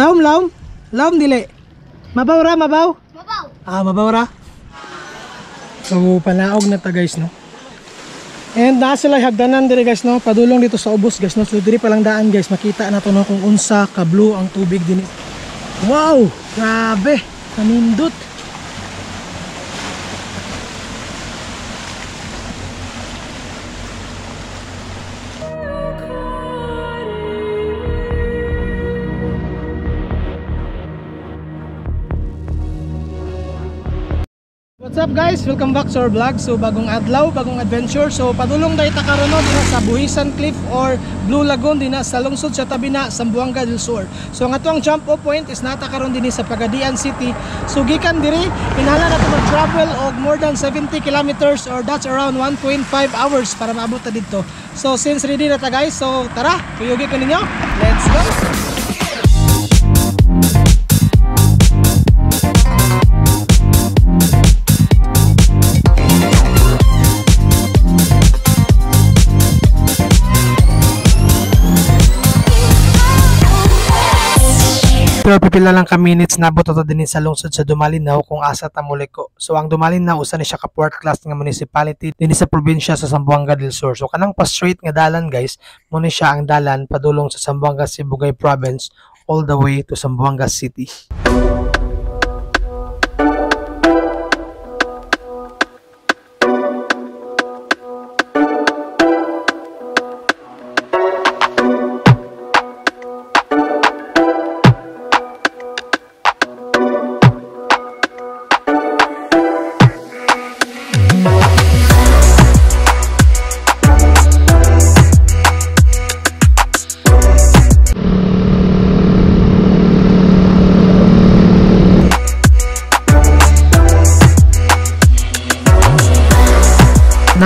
Laom. Laom dili. Mabaw ra, mabaw? Mabaw. Mabaw ra. So, panaog na ta guys, no? And naa sila hagdanan dire guys, no? Padulong dito sa ubos guys, no? So, dire pa lang daan guys, makita na to no kung unsa ka blue ang tubig din. Wow! Grabe! Kanindot! What's up guys? Welcome back to our vlog. So bagong adlaw, bagong adventure. So padulong dahi ta karon dina sa Buhisan Cliff or Blue Lagoon dina sa lungsod sa tabi na Zamboanga del Sur. So ang atong jump off point is nata karon dinhi sa Pagadian City. So gikan diri kinahanglan nato mag-travel og more than 70 kilometers or that's around 1.5 hours para maabot ta didto. So since ready na ta guys, so tara, kuyugi ko ninyo. Let's go. Pero pipila lang ka minutes nabot ato din sa lungsod sa Dumalinaw kung asa ta muliko. So ang Dumalinaw usa ni siya ka fourth class nga municipality dinhi sa probinsya sa Zamboanga del Sur. So kanang pa straight nga dalan guys, mo ni siya ang dalan padulong sa Zamboanga Sibugay province all the way to Zamboanga City.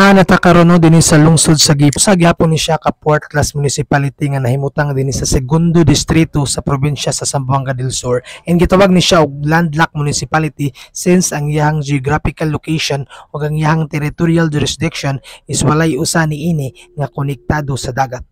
Nata karon dinhi sa lungsod sa Gip. Sa gyapon ni siya ka fourth class municipality nga nahimutang dinhi sa segundo distrito sa probinsya sa Zamboanga del Sur. And gitawag ni siya og landlocked municipality since ang iyang geographical location ug ang iyang territorial jurisdiction is walay usa niini nga konektado sa dagat.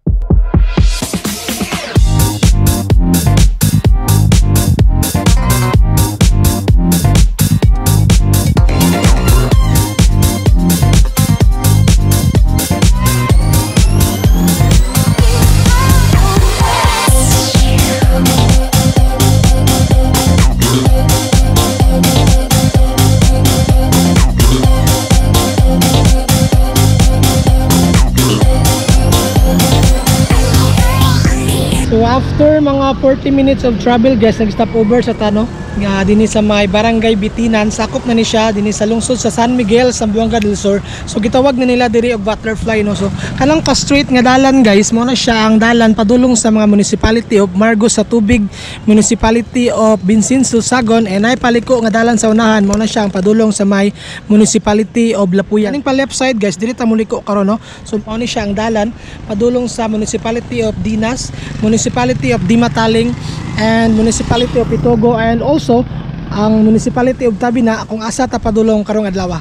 So after mga 40 minutes of travel guys, nag-stop over sa Tano nga dinhi sa may Barangay Bitinan. Sakop na ni siya dinhi sa lungsod sa San Miguel, Zamboanga del Sur. So gitawag na nila diri og butterfly no. So kanang pa straight nga dalan guys, mo na siya ang dalan padulong sa mga municipality of Margos sa Tubig, municipality of Binsinso Sagon, and ay paliko nga dalan sa unahan mo na siya ang padulong sa may municipality of Lapuyan. Kaning pa left side guys, diri ta muliko karon no. So mo ni siya ang dalan padulong sa municipality of Dinas, municipality of Dimataling, and municipality of Itogo, and also ang municipality of Tabina kung asa ta padulong karong adlaw.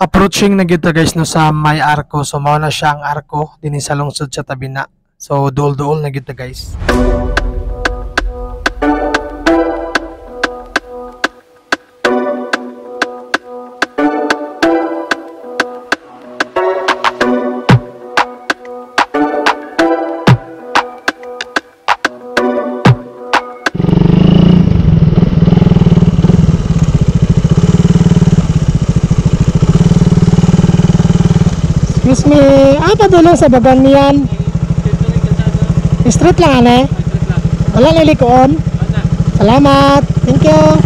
Approaching na kita guys no sa may arko. So mao na siya ang arko dinhi sa lungsod sa Tabina. So duol-duol na kita guys. Excuse me, padulong sa bagan niyan. Street lang ane? Wala nilikoon? Salamat, thank you.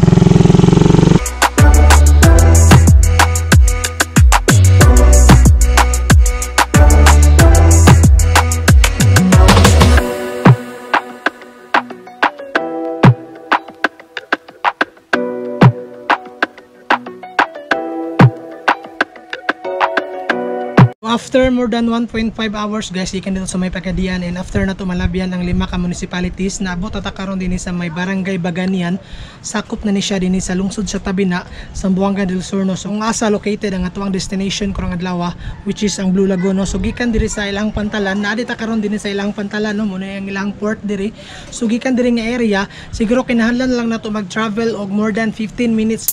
after more than 1.5 hours guys, ikan dito sa may Pagadian, and after na tumalabian ang 5 ka municipalities, naabot ata karon din sa may Barangay Baganian, sakop na ni siya din sa lungsod sa Tabina, Zamboanga del Sur, no. So kung asa located ang atuang destination kurang adlaw, which is ang Blue Lagoon, no. So gikan diri sa ilang pantalan, naadi ta karon din sa ilang pantalan, no, muna ang ilang port diri. So gikan diri nga area, siguro kinahanglan lang nato mag-travel og more than 15 minutes.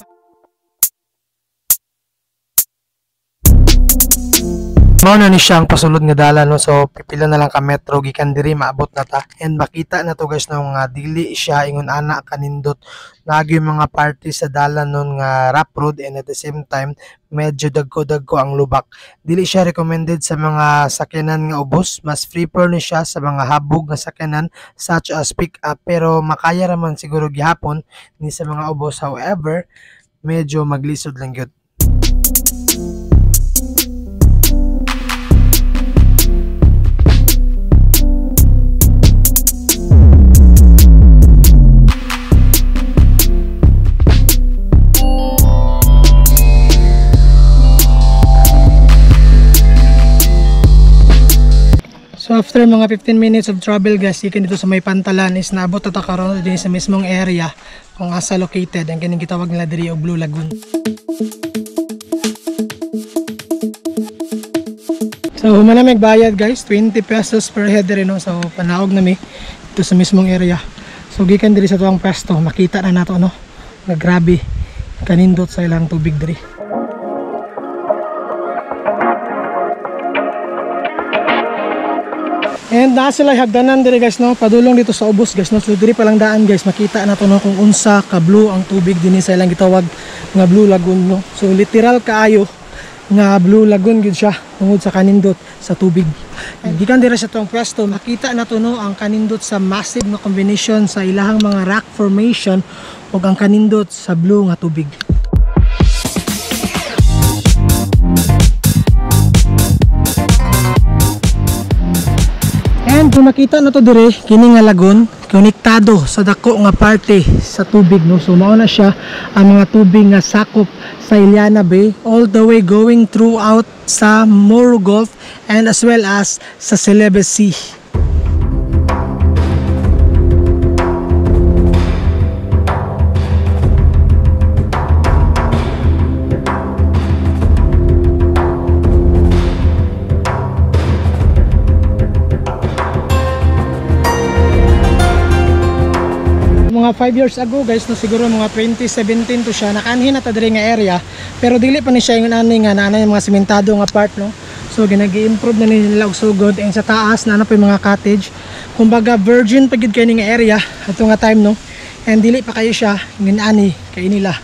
Mao na ni siyang pasulod nga dalan, no. So pipila na lang ka metro gikan diri maabot na ta, and makita na to guys no nga dili siya ingon ana kanindot, lagi mga party sa dalan nun nga rough road, and at the same time medyo dagko ang lubak. Dili siya recommended sa mga sakyanan nga ubos, mas prefer ni siya sa mga habog nga sakyanan such as pick up, pero makaya raman siguro gihapon ni sa mga ubos. However, medyo maglisod lang gyud. So after mga 15 minutes of travel guys, ikan dito sa may Pantalan is naabot ata karon din sa mismong area kung asa located ang kining gitawag nila diri og Blue Lagoon. So humana may bayad guys, 20 pesos per head diri, no. So panaog na mi dito sa mismong area. So gikan diri sa tuang pwesto, makita na nato, no, nga grabe kanindot sa ilang tubig diri. And naa sila hagdanan diri guys, no, padulong dito sa ubos guys, no. So diri pa lang daan guys, makita na to, no, kung unsa ka blue ang tubig dinhi sa ilang gitawag nga Blue Lagoon, no. So literal kaayo nga Blue Lagoon gid siya tungod sa kanindot sa tubig. Gikan diri sa tuang pwesto, makita na to, no, ang kanindot sa massive na combination sa ilahang mga rock formation ug ang kanindot sa blue nga tubig. And kung makita na to dire, kini nga lagoon konektado sa dako nga parte sa tubig, no. So mao na siya ang mga tubig nga sakop sa Iliana Bay all the way going throughout sa Moro Gulf and as well as sa Celebes Sea. Mga 5 years ago guys, no, siguro mga 2017 to siya, nakaanhin na ta diri nga area, pero dili pa ni siya yung ani nga naanay mga sementado nga part, no. So ginagi-improve na nila og sugod, and sa taas na pa yung mga cottage, kumbaga virgin pa gid kay ni nga area ato nga time, no, and dili pa kayo siya nginani kay nila.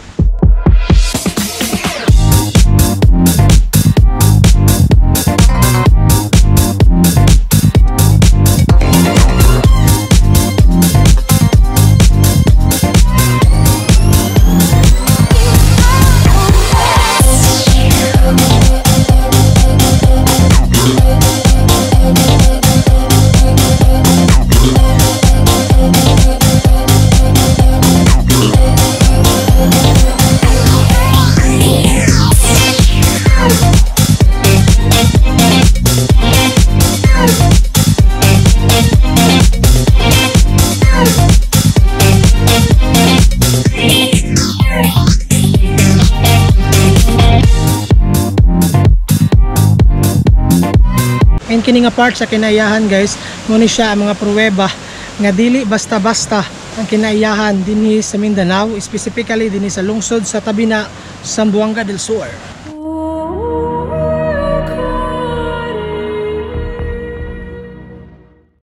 And kini nga part sa kinaiyahan guys, muna siya ang mga pruweba nga dili basta-basta ang kinaiyahan dinhi sa Mindanao, specifically dinhi sa lungsod sa Tabina, Zamboanga del Sur.